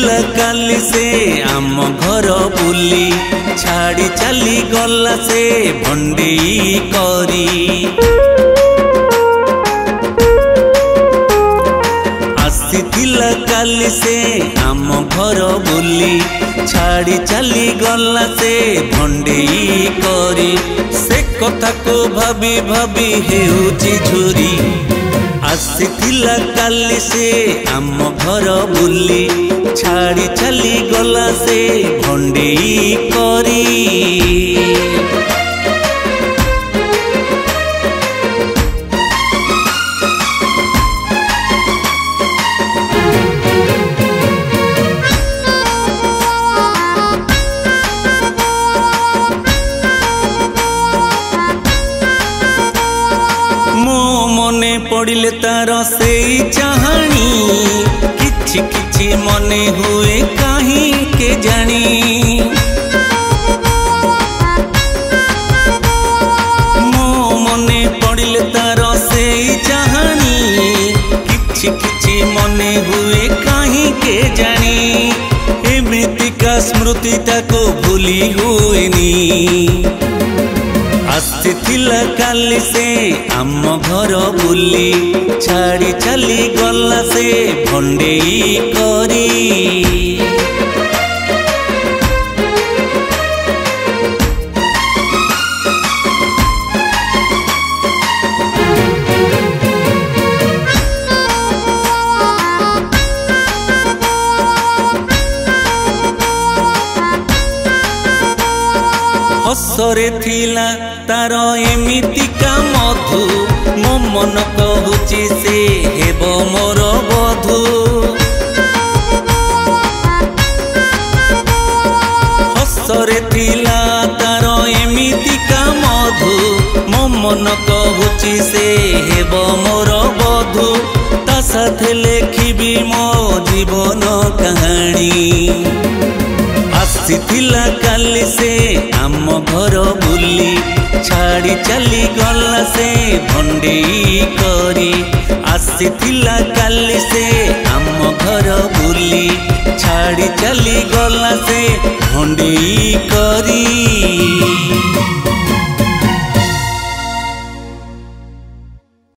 ଆସିଥିଲା କାଲି ସେ ଆମ ଘର ବୁଲି ଛାଡ଼ି ଚାଲି ଗଲା ସେ ଭଣ୍ଡେଇ କରି। ଆସିଥିଲା କାଲି ସେ ଆମ ଘର ବୁଲି ଛାଡ଼ି ଚାଲି ଗଲା ସେ ଭଣ୍ଡେଇ କରି। ସେ କଥାକୁ ଭାବି ଭାବି ହେଉଛି ଝୁରି। ଆସିଥିଲା କାଲି ସେ ଆମ ଘର ବୁଲି ଛାଡ଼ି ଚାଲି ଗଲା ସେ ଭଣ୍ଡେଇ କରି। मने पड़िले तार से चाहानी किछि किछि मने हुए कहीं के जानी। मो मने पड़िले तार से चाहानी किछि किछि मने हुए कहीं के जानी। एमितिका स्मृति ताको भूली हुएनी। ଆସିଥିଲା କାଲି ସେ ଆମ ଘର ବୁଲି ଛାଡ଼ି ଚାଲି ଗଲା ସେ ଭଣ୍ଡେଇ କରି। हसरे थिला तार एमितिका मधु मो मन कहूची से हेब मोर बधू। हसरे थिला तार एमितिका मधु मो मन कहूची से हेब मोर बधू। ता साथे लेखिबी मो जीवन कहानी। ଆସିଥିଲା କାଲି ସେ ଆମ ଘର ବୁଲି ଛାଡ଼ି ଚାଲି ଗଲା ସେ ଭଣ୍ଡେଇ କରି। ଆସିଥିଲା କାଲି ସେ ଆମ ଘର ବୁଲି ଛାଡ଼ି ଚାଲି ଗଲା ସେ ଭଣ୍ଡେଇ କରି।